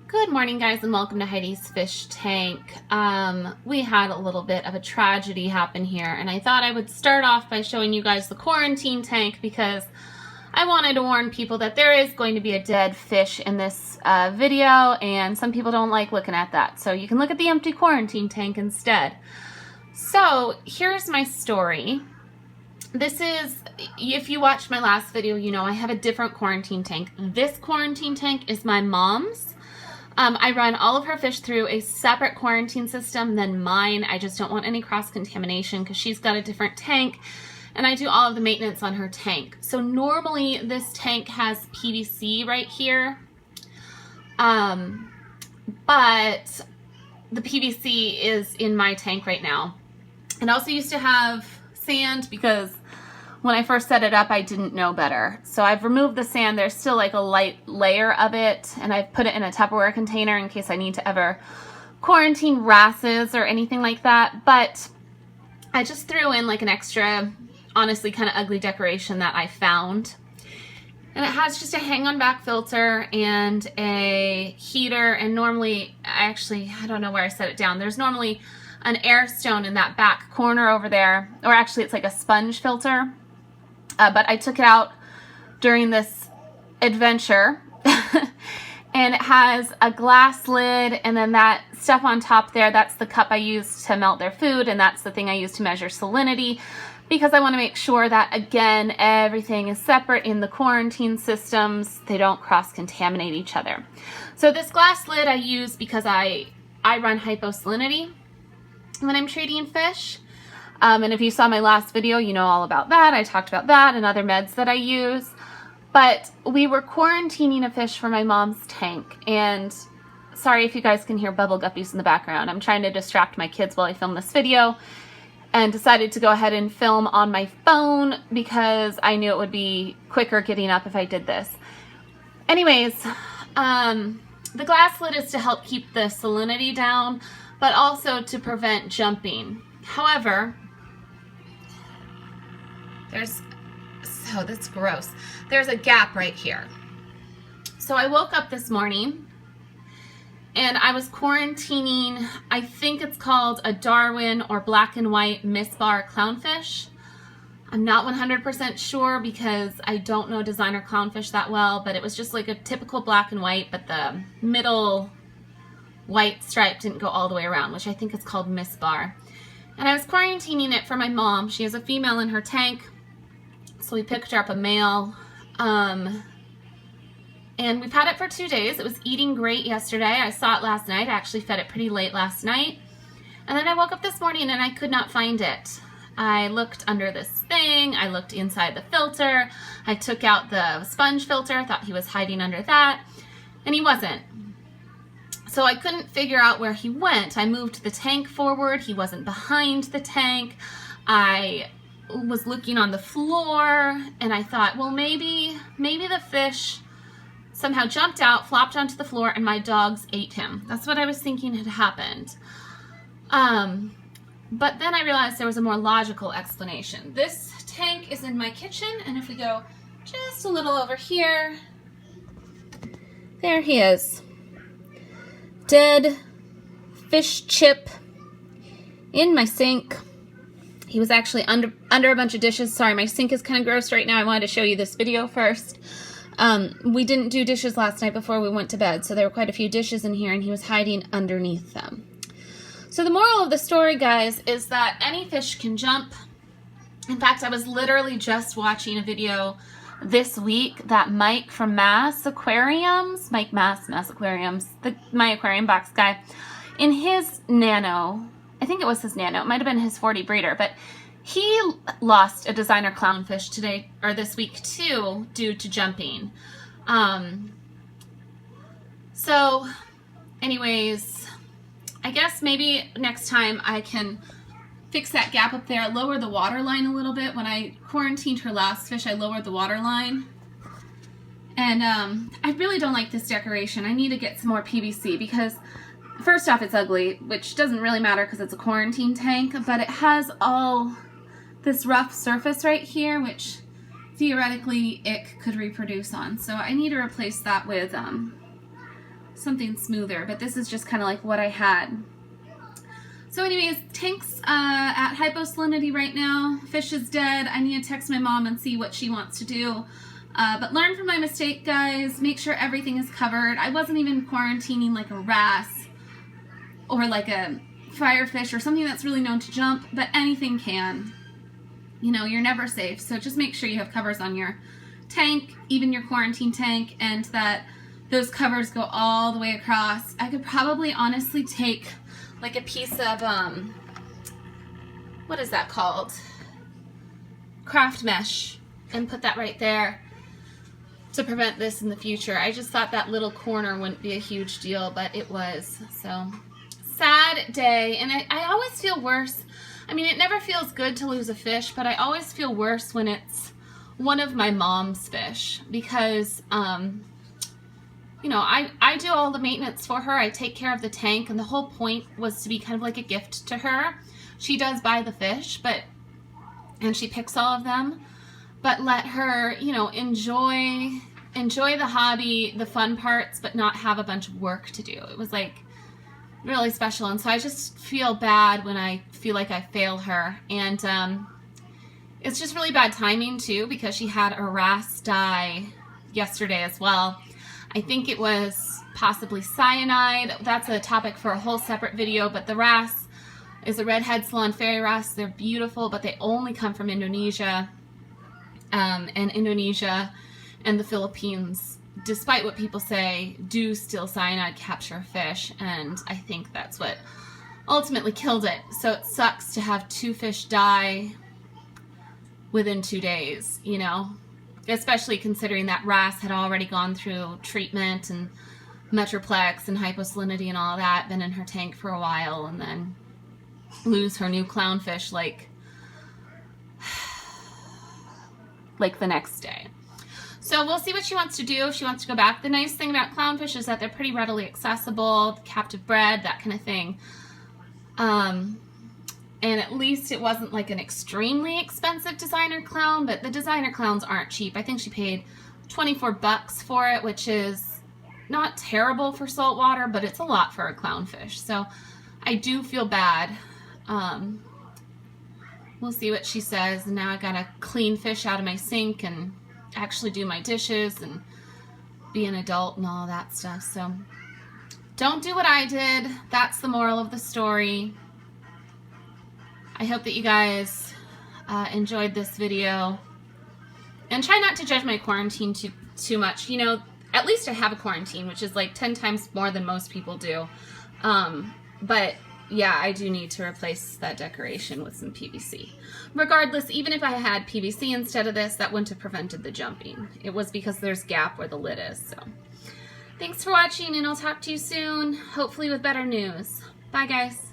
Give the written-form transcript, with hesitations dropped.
Good morning, guys, and welcome to Heidi's Fish Tank. We had a little bit of a tragedy happen here, and I thought I would start off by showing you guys the quarantine tank because I wanted to warn people that there is going to be a dead fish in this video, and some people don't like looking at that. So you can look at the empty quarantine tank instead. So here's my story. This is, if you watched my last video, you know I have a different quarantine tank. This quarantine tank is my mom's. I run all of her fish through a separate quarantine system than mine. I just don't want any cross-contamination because she's got a different tank, and I do all of the maintenance on her tank. So normally this tank has PVC right here, but the PVC is in my tank right now. It also used to have sand because when I first set it up, I didn't know better. So I've removed the sand. There's still like a light layer of it, and I've put it in a Tupperware container in case I need to ever quarantine wrasses or anything like that. But I just threw in like an extra, honestly, kind of ugly decoration that I found. And it has just a hang-on back filter and a heater, and normally, I don't know where I set it down. There's normally an air stone in that back corner over there, or actually it's like a sponge filter. But I took it out during this adventure and it has a glass lid, and then that stuff on top there, that's the cup I use to melt their food, and that's the thing I use to measure salinity because I want to make sure that, again, everything is separate in the quarantine systems. They don't cross-contaminate each other. So this glass lid I use because I run hyposalinity when I'm treating fish. And if you saw my last video, you know all about that. I talked about that and other meds that I use. But we were quarantining a fish for my mom's tank. And sorry if you guys can hear bubble guppies in the background. I'm trying to distract my kids while I film this video, and decided to go ahead and film on my phone because I knew it would be quicker getting up if I did this. Anyways, the glass lid is to help keep the salinity down, but also to prevent jumping. However, that's gross. There's a gap right here. So I woke up this morning and I was quarantining, I think it's called a Darwin or black and white misbar clownfish. I'm not 100% sure because I don't know designer clownfish that well, but it was just like a typical black and white, but the middle white stripe didn't go all the way around, which I think is called misbar. And I was quarantining it for my mom. She has a female in her tank, so we picked her up a male. And we've had it for 2 days. It was eating great yesterday. I saw it last night. I actually fed it pretty late last night. And then I woke up this morning and I could not find it. I looked under this thing. I looked inside the filter. I took out the sponge filter. I thought he was hiding under that, and he wasn't. So I couldn't figure out where he went. I moved the tank forward. He wasn't behind the tank. I was looking on the floor, and I thought, well, maybe the fish somehow jumped out, flopped onto the floor, and my dogs ate him. That's what I was thinking had happened. But then I realized there was a more logical explanation. This tank is in my kitchen, and if we go just a little over here, there he is. Dead fish chip in my sink. He was actually under a bunch of dishes. Sorry, my sink is kind of gross right now. I wanted to show you this video first. We didn't do dishes last night before we went to bed, so there were quite a few dishes in here, and he was hiding underneath them. So the moral of the story, guys, is that any fish can jump. In fact, I was literally just watching a video this week that Mike from Mass Aquariums, my aquarium box guy, in his Nano, I think it was his Nano, it might have been his 40 breeder, but he lost a designer clownfish today, or this week too, due to jumping. So anyways, I guess maybe next time I can fix that gap up there, lower the water line a little bit. When I quarantined her last fish, I lowered the water line. And I really don't like this decoration. I need to get some more PVC because first off, it's ugly, which doesn't really matter because it's a quarantine tank, but it has all this rough surface right here, which theoretically it could reproduce on. So I need to replace that with something smoother, but this is just kind of like what I had. So anyways, tank's at hyposalinity right now. Fish is dead. I need to text my mom and see what she wants to do. But learn from my mistake, guys. Make sure everything is covered. I wasn't even quarantining like a wrasse or like a firefish or something that's really known to jump, but anything can. You know, you're never safe. So just make sure you have covers on your tank, even your quarantine tank, and that those covers go all the way across. I could probably honestly take like a piece of, what is that called? Craft mesh, and put that right there to prevent this in the future. I just thought that little corner wouldn't be a huge deal, but it was. So, sad day. And I always feel worse. I mean, it never feels good to lose a fish, but I always feel worse when it's one of my mom's fish because, you know, I do all the maintenance for her. I take care of the tank, and the whole point was to be kind of like a gift to her. She does buy the fish, and she picks all of them, but let her, you know, enjoy the hobby, the fun parts, but not have a bunch of work to do. It was like really special, and so I just feel bad when I feel like I failed her, and it's just really bad timing too because she had a wrasse die yesterday as well. I think it was possibly cyanide. That's a topic for a whole separate video, but the wrasse is a redhead salon fairy wrasse. They're beautiful, but they only come from Indonesia. And Indonesia and the Philippines, despite what people say, do still cyanide capture fish, and I think that's what ultimately killed it. So it sucks to have 2 fish die within 2 days, you know, especially considering that wrasse had already gone through treatment and Metroplex and hyposalinity and all that, been in her tank for a while, and then lose her new clownfish like the next day. So we'll see what she wants to do, if she wants to go back. The nice thing about clownfish is that they're pretty readily accessible, captive bred, that kind of thing. And at least it wasn't like an extremely expensive designer clown, but the designer clowns aren't cheap. I think she paid 24 bucks for it, which is not terrible for saltwater, but it's a lot for a clownfish. So I do feel bad. We'll see what she says. And now I gotta clean fish out of my sink and actually do my dishes and be an adult and all that stuff. So don't do what I did. That's the moral of the story. I hope that you guys enjoyed this video, and try not to judge my quarantine too much. You know, at least I have a quarantine, which is like 10 times more than most people do. But yeah, I do need to replace that decoration with some PVC. Regardless, even if I had PVC instead of this, that wouldn't have prevented the jumping. It was because there's a gap where the lid is. So thanks for watching, and I'll talk to you soon, hopefully with better news. Bye, guys.